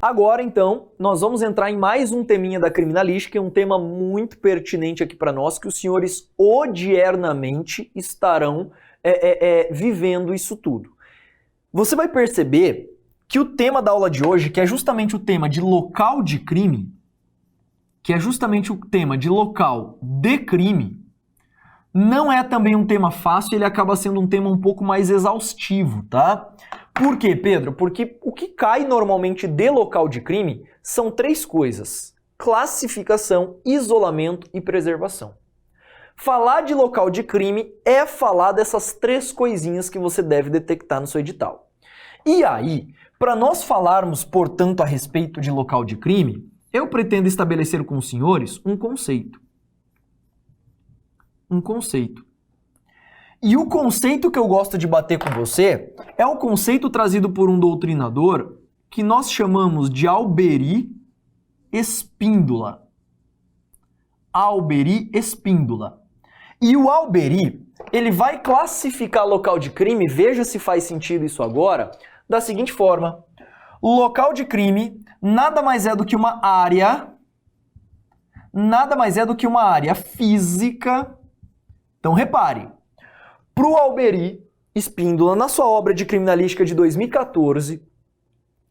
Agora, então, nós vamos entrar em mais um teminha da criminalística, um tema muito pertinente aqui para nós, que os senhores odiernamente estarão vivendo isso tudo. Você vai perceber que o tema da aula de hoje, que é justamente o tema de local de crime, não é também um tema fácil, ele acaba sendo um tema um pouco mais exaustivo, tá? Por quê, Pedro? Porque o que cai normalmente de local de crime são três coisas: classificação, isolamento e preservação. Falar de local de crime é falar dessas três coisinhas que você deve detectar no seu edital. E aí, para nós falarmos, portanto, a respeito de local de crime, eu pretendo estabelecer com os senhores um conceito. E o conceito que eu gosto de bater com você é o conceito trazido por um doutrinador que nós chamamos de Alberi Espíndola. Alberi Espíndola. E o Alberi, ele vai classificar local de crime, veja se faz sentido isso agora, da seguinte forma: local de crime nada mais é do que uma área física. Então repare, para o Alberi Espíndola, na sua obra de criminalística de 2014,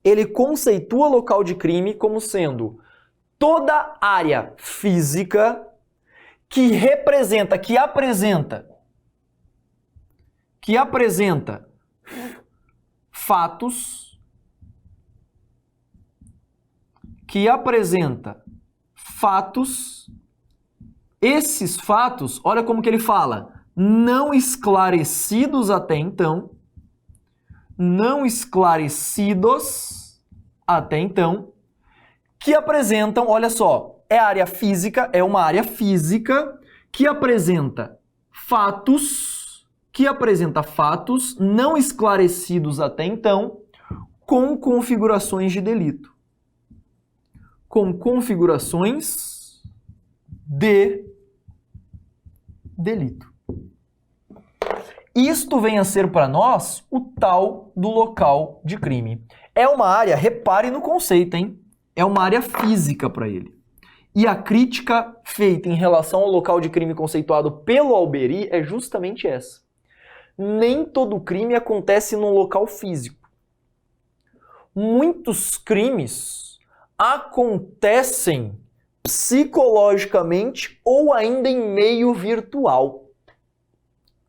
ele conceitua local de crime como sendo toda área física que apresenta fatos, esses fatos, olha como que ele fala, não esclarecidos até então, que apresentam, olha só, é uma área física que apresenta fatos não esclarecidos até então, com configurações de delito. Isto vem a ser para nós o tal do local de crime. É uma área, repare no conceito, hein? É uma área física para ele. E a crítica feita em relação ao local de crime conceituado pelo Alberi é justamente essa. Nem todo crime acontece num local físico. Muitos crimes acontecem psicologicamente ou ainda em meio virtual.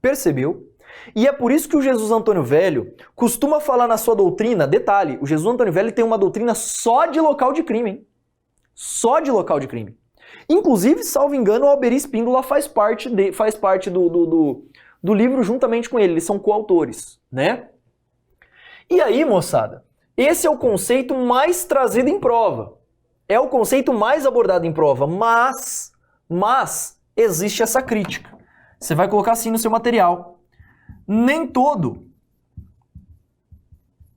Percebeu? E é por isso que o Jesus Antônio Velho costuma falar na sua doutrina, detalhe, o Jesus Antônio Velho tem uma doutrina só de local de crime, hein? Só de local de crime. Inclusive, salvo engano, o Alberi Espíndola faz parte do livro juntamente com ele, eles são coautores, né? E aí, moçada, esse é o conceito mais trazido em prova. É o conceito mais abordado em prova, mas existe essa crítica. Você vai colocar assim no seu material. Nem todo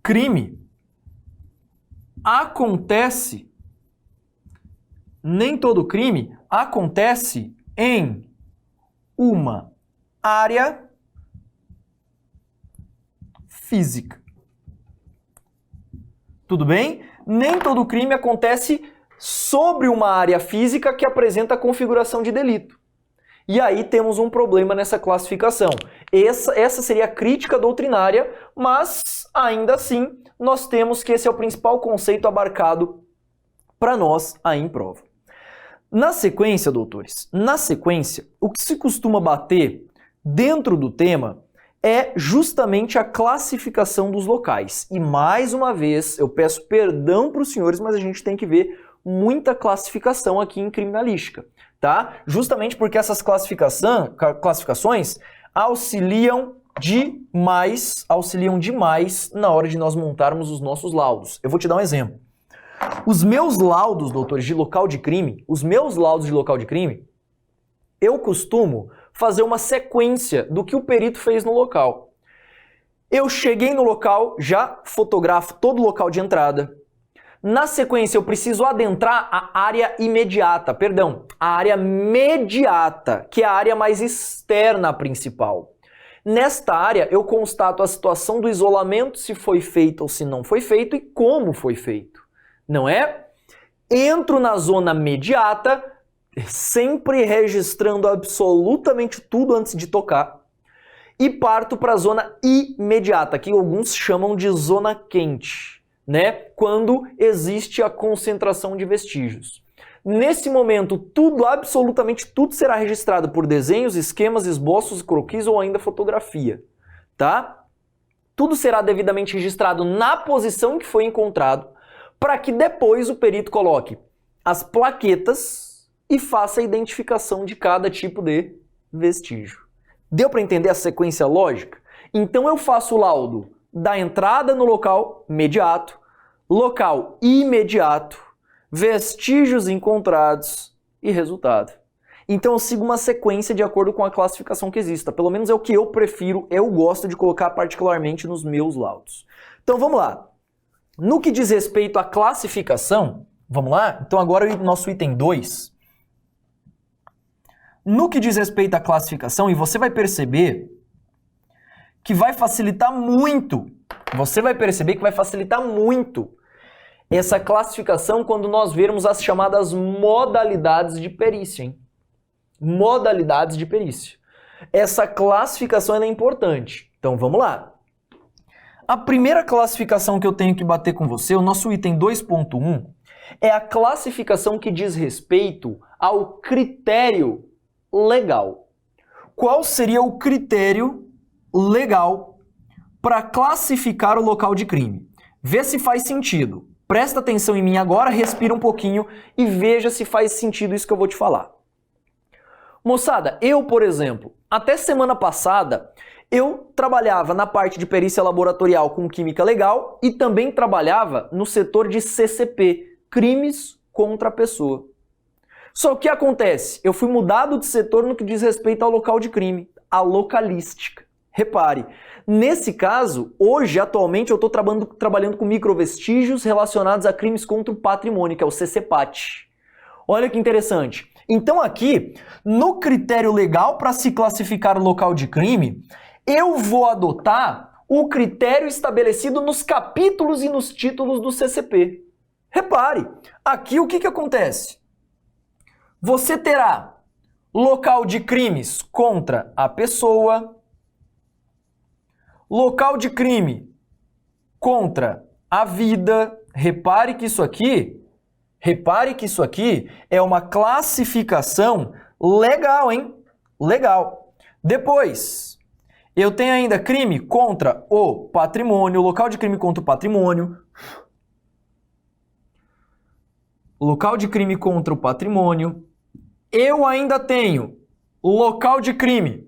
crime acontece em uma área física. Tudo bem? Nem todo crime acontece sobre uma área física que apresenta configuração de delito. E aí temos um problema nessa classificação. Essa seria a crítica doutrinária, mas ainda assim nós temos que esse é o principal conceito abarcado para nós aí em prova. Na sequência, doutores, o que se costuma bater dentro do tema é justamente a classificação dos locais. E mais uma vez, eu peço perdão para os senhores, mas a gente tem que ver muita classificação aqui em criminalística, tá? Justamente porque essas classificações auxiliam demais na hora de nós montarmos os nossos laudos. Eu vou te dar um exemplo. Os meus laudos, doutores, de local de crime, eu costumo fazer uma sequência do que o perito fez no local. Eu cheguei no local, já fotografo todo o local de entrada. Na sequência, eu preciso adentrar a área mediata, que é a área mais externa à principal. Nesta área, eu constato a situação do isolamento, se foi feito ou se não foi feito e como foi feito. não é? Entro na zona mediata, sempre registrando absolutamente tudo antes de tocar, e parto para a zona imediata, que alguns chamam de zona quente, né? Quando existe a concentração de vestígios. Nesse momento, tudo, absolutamente tudo será registrado por desenhos, esquemas, esboços, croquis ou ainda fotografia, tá? Tudo será devidamente registrado na posição em que foi encontrado, para que depois o perito coloque as plaquetas e faça a identificação de cada tipo de vestígio. Deu para entender a sequência lógica? Então eu faço o laudo da entrada no local imediato, local imediato, vestígios encontrados e resultado. Então eu sigo uma sequência de acordo com a classificação que exista. Pelo menos é o que eu prefiro, eu gosto de colocar particularmente nos meus laudos. Então vamos lá. No que diz respeito à classificação, vamos lá? Então agora o nosso item 2. No que diz respeito à classificação, e você vai perceber que vai facilitar muito, essa classificação quando nós vermos as chamadas modalidades de perícia, hein? Modalidades de perícia. Essa classificação é importante. Então vamos lá. A primeira classificação que eu tenho que bater com você, o nosso item 2.1, é a classificação que diz respeito ao critério legal. Qual seria o critério legal para classificar o local de crime? Vê se faz sentido. Presta atenção em mim agora, respira um pouquinho e veja se faz sentido isso que eu vou te falar. Moçada, eu, por exemplo, até semana passada, eu trabalhava na parte de perícia laboratorial com química legal e também trabalhava no setor de CCP, crimes contra a pessoa. Só que o que acontece? Eu fui mudado de setor no que diz respeito ao local de crime, a localística. Repare, nesse caso, hoje, atualmente, eu estou trabalhando com microvestígios relacionados a crimes contra o patrimônio, que é o CCPAT. Olha que interessante. Então aqui, no critério legal para se classificar o local de crime, eu vou adotar o critério estabelecido nos capítulos e nos títulos do CCP. Repare, aqui o que acontece? Você terá local de crimes contra a pessoa, local de crime contra a vida. Repare que isso aqui é uma classificação legal, hein? Legal. Depois, eu tenho ainda crime contra o patrimônio, local de crime contra o patrimônio. Local de crime contra o patrimônio. Eu ainda tenho local de crime,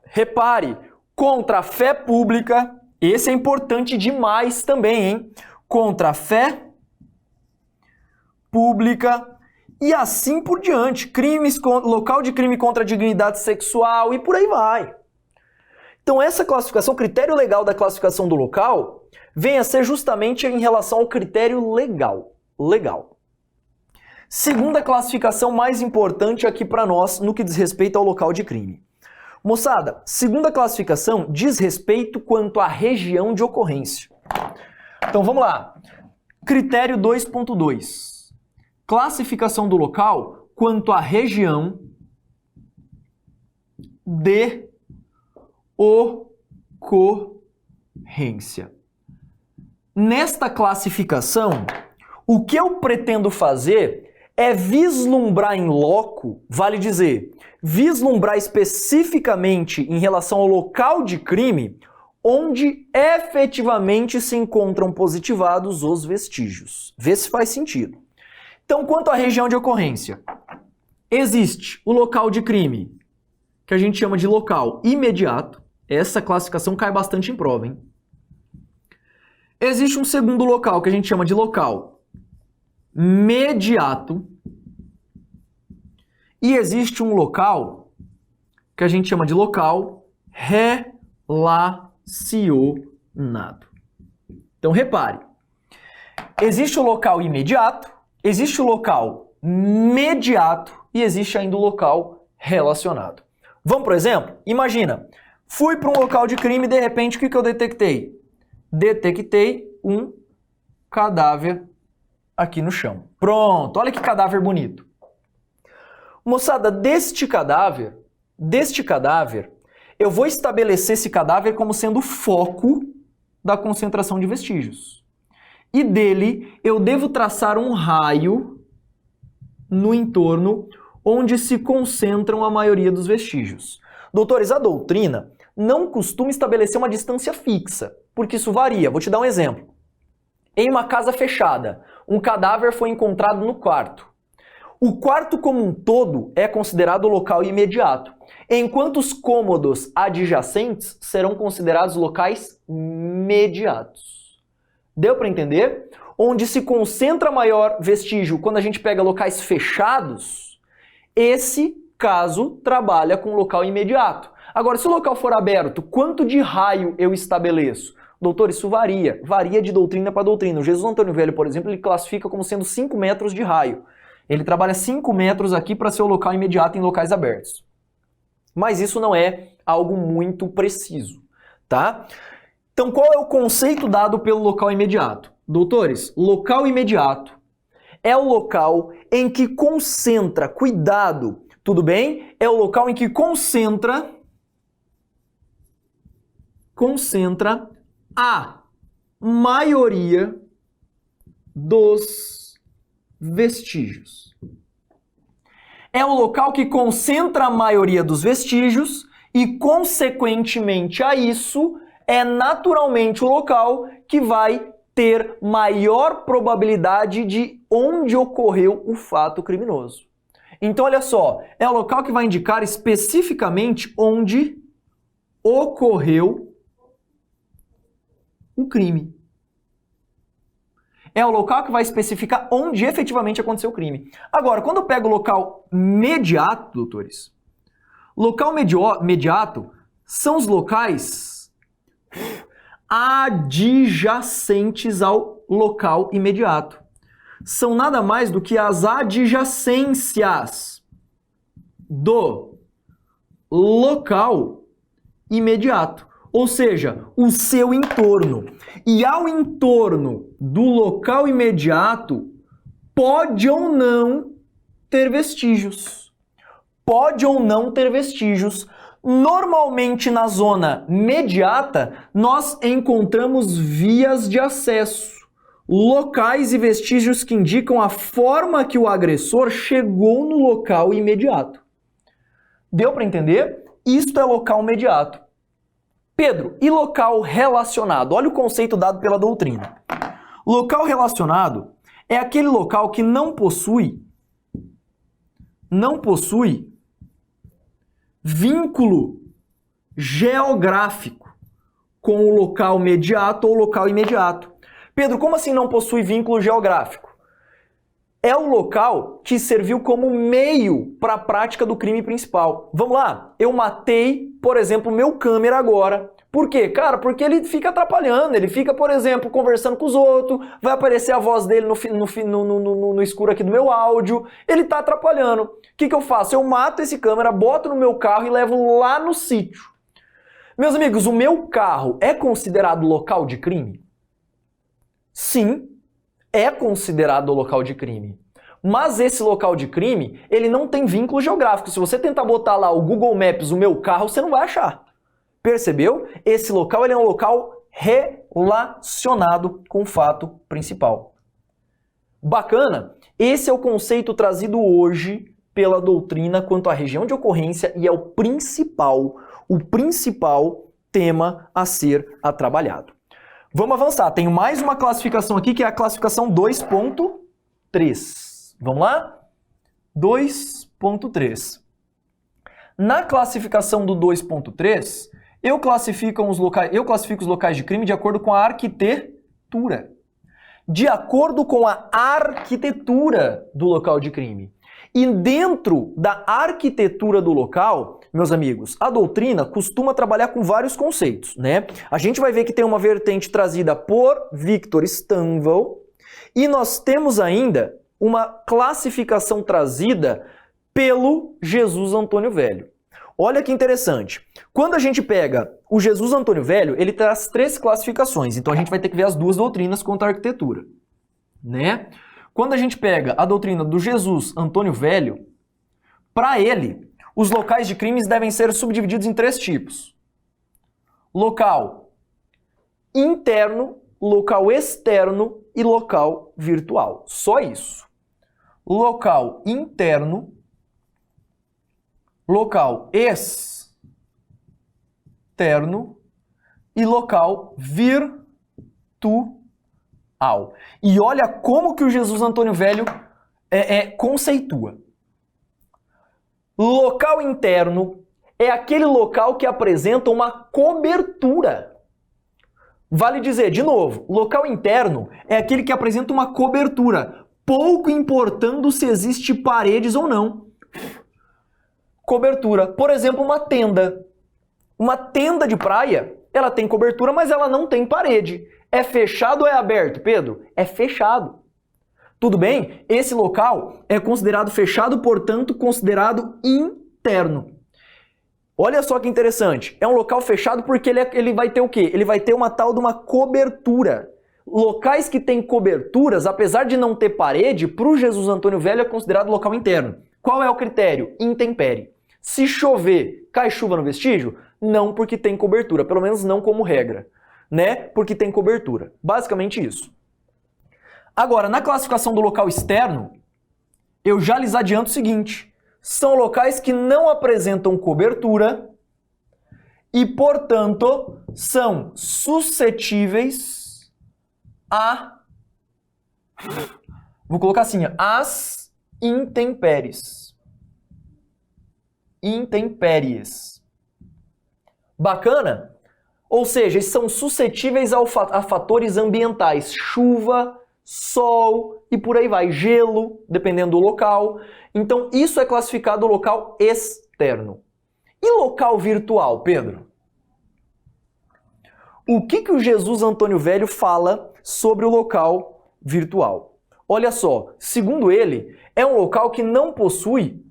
repare, contra a fé pública. Esse é importante demais também, hein? Contra a fé pública e assim por diante. Local de crime contra a dignidade sexual e por aí vai. Então essa classificação, o critério legal da classificação do local, vem a ser justamente em relação ao critério legal. Segunda classificação mais importante aqui para nós no que diz respeito ao local de crime. Moçada, segunda classificação diz respeito quanto à região de ocorrência. Então vamos lá. Critério 2.2. Classificação do local quanto à região de ocorrência. Nesta classificação, o que eu pretendo fazer é vislumbrar em loco, vale dizer, vislumbrar especificamente em relação ao local de crime, onde efetivamente se encontram positivados os vestígios. Vê se faz sentido. Então, quanto à região de ocorrência, existe o local de crime, que a gente chama de local imediato. Essa classificação cai bastante em prova, hein? Existe um segundo local, que a gente chama de local mediato. E existe um local que a gente chama de local relacionado. Então, repare. Existe o local imediato, existe o local mediato e existe ainda o local relacionado. Vamos, por exemplo? Imagina, fui para um local de crime e de repente o que eu detectei? Detectei um cadáver aqui no chão. Pronto, olha que cadáver bonito. Moçada, deste cadáver, eu vou estabelecer esse cadáver como sendo o foco da concentração de vestígios. E dele eu devo traçar um raio no entorno onde se concentram a maioria dos vestígios. Doutores, a doutrina não costuma estabelecer uma distância fixa, porque isso varia. Vou te dar um exemplo. Em uma casa fechada, um cadáver foi encontrado no quarto. O quarto como um todo é considerado o local imediato, enquanto os cômodos adjacentes serão considerados locais mediatos. Deu para entender? Onde se concentra maior vestígio quando a gente pega locais fechados, esse caso trabalha com local imediato. Agora, se o local for aberto, quanto de raio eu estabeleço? Doutor, isso varia de doutrina para doutrina. O Jesus Antônio Velho, por exemplo, ele classifica como sendo 5 metros de raio. Ele trabalha 5 metros aqui para ser o local imediato em locais abertos. Mas isso não é algo muito preciso, tá? Então, qual é o conceito dado pelo local imediato? Doutores, local imediato é o local em que concentra, cuidado, tudo bem? É o local em que concentra a maioria dos vestígios. É o local que concentra a maioria dos vestígios e, consequentemente a isso, é naturalmente o local que vai ter maior probabilidade de onde ocorreu o fato criminoso. Então, olha só, é o local que vai indicar especificamente onde ocorreu o crime. É o local que vai especificar onde efetivamente aconteceu o crime. Agora, quando eu pego o local mediato, doutores, local mediato são os locais adjacentes ao local imediato. São nada mais do que as adjacências do local imediato. Ou seja, o seu entorno. E ao entorno do local imediato, pode ou não ter vestígios. Pode ou não ter vestígios. Normalmente na zona mediata, nós encontramos vias de acesso, locais e vestígios que indicam a forma que o agressor chegou no local imediato. Deu para entender? Isto é local mediato. Pedro, e local relacionado? Olha o conceito dado pela doutrina. Local relacionado é aquele local que não possui vínculo geográfico com o local mediato ou local imediato. Pedro, como assim não possui vínculo geográfico? É o local que serviu como meio para a prática do crime principal. Vamos lá? Eu matei, por exemplo, meu câmera agora. Por quê? Cara, porque ele fica atrapalhando. Ele fica, por exemplo, conversando com os outros, vai aparecer a voz dele no escuro aqui do meu áudio. Ele tá atrapalhando. O que eu faço? Eu mato esse câmera, boto no meu carro e levo lá no sítio. Meus amigos, o meu carro é considerado local de crime? Sim, é considerado local de crime. Mas esse local de crime, ele não tem vínculo geográfico. Se você tentar botar lá o Google Maps, o meu carro, você não vai achar. Percebeu? Esse local ele é um local relacionado com o fato principal. Bacana? Esse é o conceito trazido hoje pela doutrina quanto à região de ocorrência e é o principal tema a ser trabalhado. Vamos avançar. Tenho mais uma classificação aqui que é a classificação 2.3. Vamos lá? 2.3. Na classificação do 2.3, eu classifico os locais de crime de acordo com a arquitetura. De acordo com a arquitetura do local de crime. E dentro da arquitetura do local, meus amigos, a doutrina costuma trabalhar com vários conceitos, né? A gente vai ver que tem uma vertente trazida por Victor Stanwell e nós temos ainda uma classificação trazida pelo Jesus Antônio Velho. Olha que interessante. Quando a gente pega o Jesus Antônio Velho, ele traz 3 classificações. Então a gente vai ter que ver as duas doutrinas quanto à arquitetura, né? quando a gente pega a doutrina do Jesus Antônio Velho, para ele, os locais de crimes devem ser subdivididos em 3 tipos. Local interno, local externo e local virtual. Só isso. Local interno, local externo e local virtual. E olha como que o Jesus Antônio Velho conceitua. Local interno é aquele local que apresenta uma cobertura. Vale dizer, de novo, local interno é aquele que apresenta uma cobertura, pouco importando se existe paredes ou não. Cobertura, por exemplo, uma tenda. Uma tenda de praia, ela tem cobertura, mas ela não tem parede. É fechado ou é aberto, Pedro? É fechado. Tudo bem? Esse local é considerado fechado, portanto, considerado interno. Olha só que interessante. É um local fechado porque ele vai ter o quê? Ele vai ter uma tal de uma cobertura. Locais que têm coberturas, apesar de não ter parede, para o Jesus Antônio Velho é considerado local interno. Qual é o critério? Intempérie. Se chover, cai chuva no vestígio? Não, porque tem cobertura. Pelo menos não como regra, né? Porque tem cobertura. Basicamente isso. Agora, na classificação do local externo, eu já lhes adianto o seguinte. São locais que não apresentam cobertura e, portanto, são suscetíveis a... Vou colocar assim, as intempéries. Intempéries. Bacana? Ou seja, são suscetíveis a fatores ambientais. Chuva, sol e por aí vai. Gelo, dependendo do local. Então, isso é classificado local externo. E local virtual, Pedro? O que o Jesus Antônio Velho fala sobre o local virtual? Olha só, segundo ele, é um local que não possui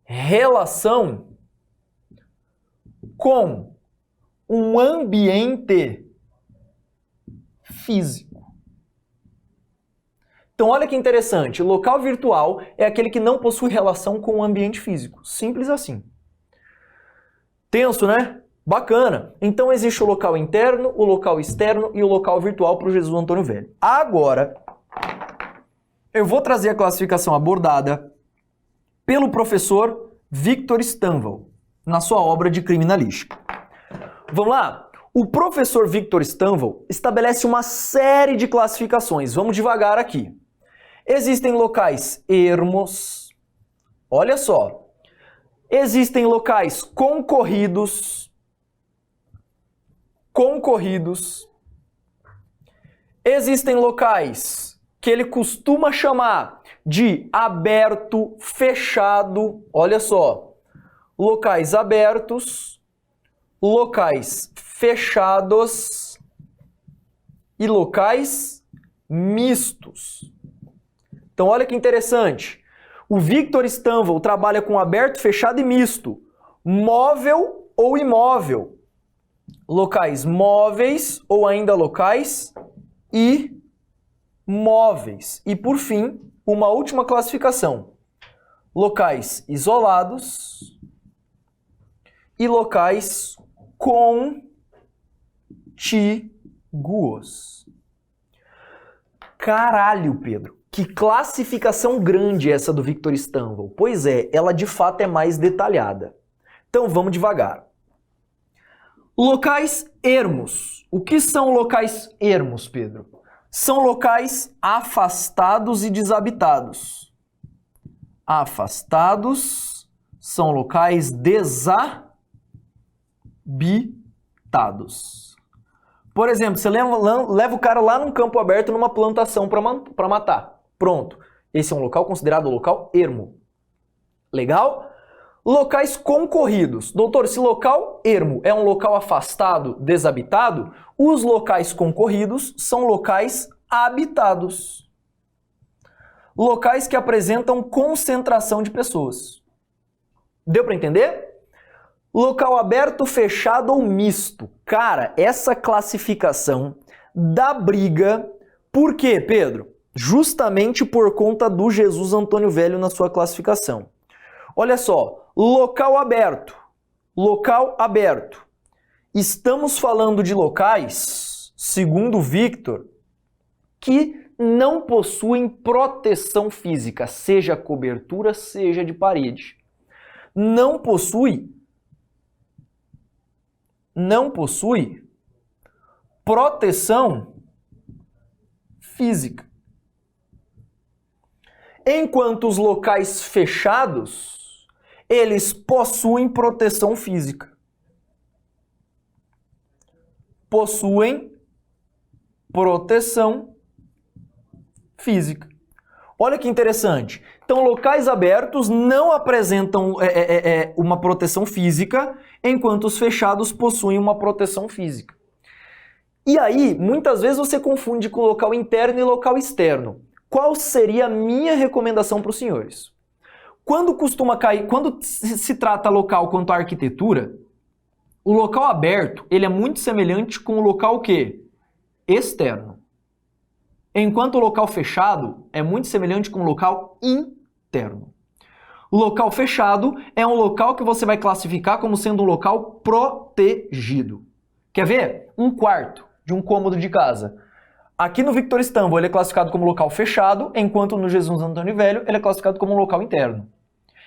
relação com um ambiente físico. Então olha que interessante, local virtual é aquele que não possui relação com o ambiente físico. Simples assim. Tenso, né? Bacana. Então existe o local interno, o local externo e o local virtual para o Jesus Antônio Velho. Agora, eu vou trazer a classificação abordada pelo professor Victor Stanval, na sua obra de criminalística. Vamos lá? O professor Victor Stanval estabelece uma série de classificações. Vamos devagar aqui. Existem locais ermos. Olha só. Existem locais concorridos. Existem locais que ele costuma chamar de aberto, fechado. Olha só. Locais abertos, locais fechados e locais mistos. Então olha que interessante. O Victor Stanval trabalha com aberto, fechado e misto. Móvel ou imóvel. Locais móveis ou ainda locais imóveis. E por fim, uma última classificação. Locais isolados e locais contíguos. Caralho, Pedro. Que classificação grande essa do Victor Stanval. Pois é, ela de fato é mais detalhada. Então vamos devagar. Locais ermos. O que são locais ermos, Pedro? São locais afastados e desabitados. Afastados são locais desabitados. Por exemplo, você leva o cara lá num campo aberto, numa plantação para matar. Pronto. Esse é um local considerado local ermo. Legal? Locais concorridos. Doutor, se local ermo é um local afastado, desabitado, os locais concorridos são locais habitados. Locais que apresentam concentração de pessoas. Deu para entender? Local aberto, fechado ou misto. Cara, essa classificação da briga. Por quê, Pedro? Justamente por conta do Jesus Antônio Velho na sua classificação. Olha só, local aberto. Local aberto. Estamos falando de locais, segundo Victor, que não possuem proteção física, seja cobertura, seja de parede. Não possui proteção física. Enquanto os locais fechados, eles possuem proteção física. Possuem proteção física. Olha que interessante. Então, locais abertos não apresentam uma proteção física, enquanto os fechados possuem uma proteção física. E aí, muitas vezes você confunde com local interno e local externo. Qual seria a minha recomendação para os senhores? Quando se trata local quanto à arquitetura, o local aberto, ele é muito semelhante com o local o quê? Externo. Enquanto o local fechado é muito semelhante com o local interno. O local fechado é um local que você vai classificar como sendo um local protegido. Quer ver? Um quarto de um cômodo de casa. Aqui no Victor Stumble ele é classificado como local fechado, enquanto no Jesus Antônio Velho ele é classificado como um local interno.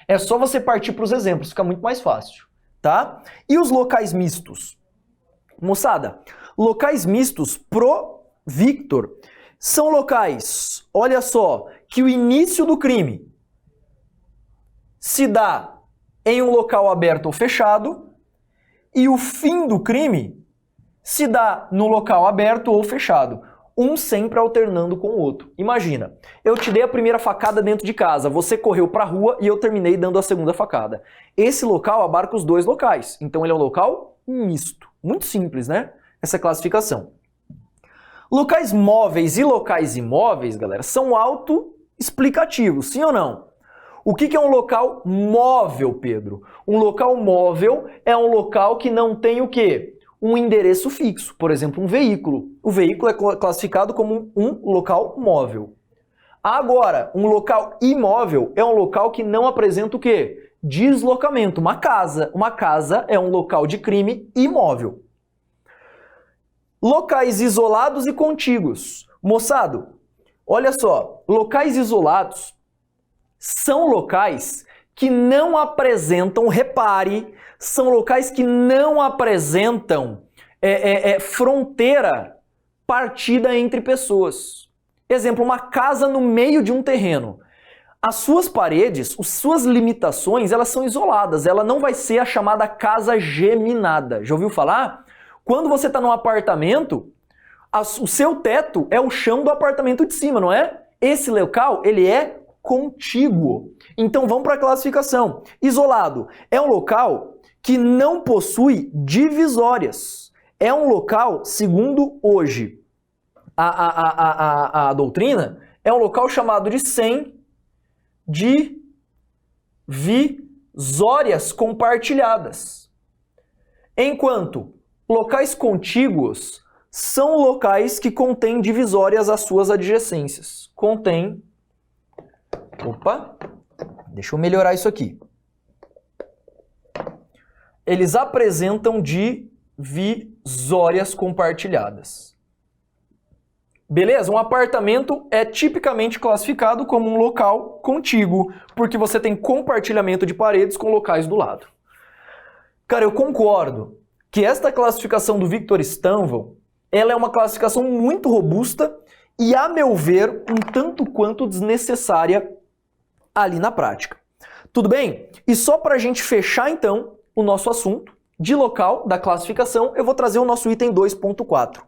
É só você partir para os exemplos, fica muito mais fácil, tá? E os locais mistos? Moçada, locais mistos pro Victor são locais, olha só, que o início do crime se dá em um local aberto ou fechado e o fim do crime se dá no local aberto ou fechado, um sempre alternando com o outro. Imagina, eu te dei a primeira facada dentro de casa, você correu para a rua e eu terminei dando a segunda facada. Esse local abarca os dois locais, então ele é um local misto. Muito simples, né? Essa classificação. Locais móveis e locais imóveis, galera, são autoexplicativos, sim ou não? O que é um local móvel, Pedro? Um local móvel é um local que não tem o quê? Um endereço fixo, por exemplo, um veículo. O veículo é classificado como um local móvel. Agora, um local imóvel é um local que não apresenta o quê? Deslocamento. Uma casa. Uma casa é um local de crime imóvel. Locais isolados e contíguos. Moçado, olha só, locais isolados são locais que não apresentam, repare, são locais que não apresentam fronteira partida entre pessoas. Exemplo, uma casa no meio de um terreno. As suas paredes, as suas limitações, elas são isoladas. Ela não vai ser a chamada casa geminada. Já ouviu falar? Quando você está num apartamento, o seu teto é o chão do apartamento de cima, não é? Esse local, ele é contíguo. Então vamos para a classificação. Isolado é um local que não possui divisórias. É um local, segundo hoje a doutrina, é um local chamado de sem divisórias compartilhadas. Enquanto locais contíguos são locais que contêm divisórias às suas adjacências. Opa, deixa eu melhorar isso aqui. Eles apresentam divisórias compartilhadas. Beleza? Um apartamento é tipicamente classificado como um local contíguo, porque você tem compartilhamento de paredes com locais do lado. Cara, eu concordo que esta classificação do Victor Stumble, ela é uma classificação muito robusta e, a meu ver, um tanto quanto desnecessária ali na prática. Tudo bem? E só para a gente fechar, então, o nosso assunto de local da classificação, eu vou trazer o nosso item 2.4.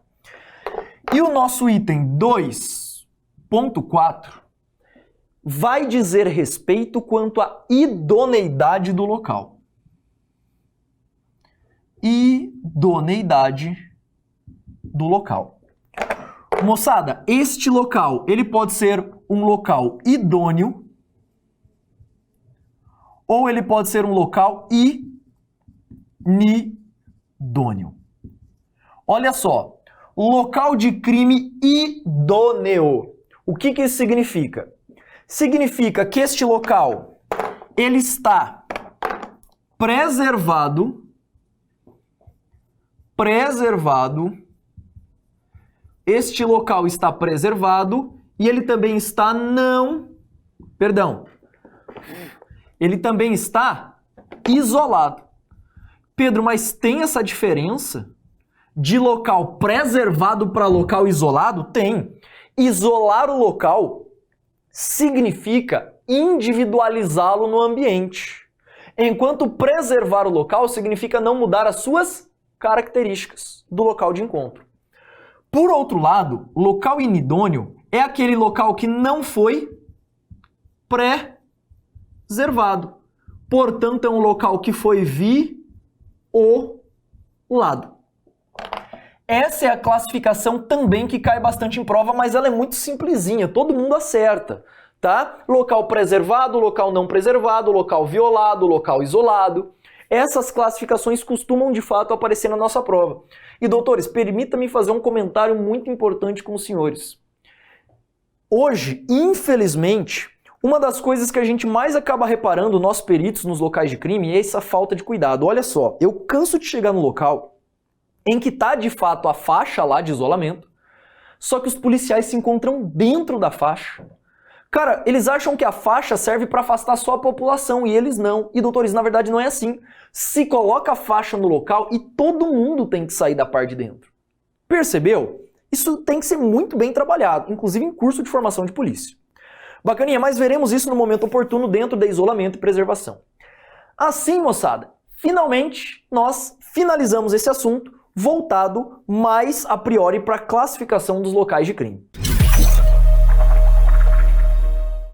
E o nosso item 2.4 vai dizer respeito quanto à idoneidade do local. Idoneidade do local. Moçada, este local, ele pode ser um local idôneo ou ele pode ser um local inidôneo. Olha só, local de crime idôneo. O que isso significa? Significa que este local, ele está preservado, este local está preservado e ele também está ele também está isolado. Pedro, mas tem essa diferença de local preservado para local isolado? Tem. Isolar o local significa individualizá-lo no ambiente, enquanto preservar o local significa não mudar as suas características do local de encontro. Por outro lado, local inidôneo é aquele local que não foi preservado. Portanto, é um local que foi violado. Essa é a classificação também que cai bastante em prova, mas ela é muito simplesinha, todo mundo acerta, tá? Local preservado, local não preservado, local violado, local isolado. Essas classificações costumam de fato aparecer na nossa prova. E doutores, permita-me fazer um comentário muito importante com os senhores. Hoje, infelizmente, uma das coisas que a gente mais acaba reparando, nós peritos nos locais de crime, é essa falta de cuidado. Olha só, eu canso de chegar no local em que está de fato a faixa lá de isolamento, só que os policiais se encontram dentro da faixa. Cara, eles acham que a faixa serve para afastar só a população e eles não. E doutores, na verdade não é assim. Se coloca a faixa no local e todo mundo tem que sair da parte de dentro. Percebeu? Isso tem que ser muito bem trabalhado, inclusive em curso de formação de polícia. Bacaninha, mas veremos isso no momento oportuno dentro de isolamento e preservação. Assim, moçada, finalmente nós finalizamos esse assunto voltado mais a priori para a classificação dos locais de crime.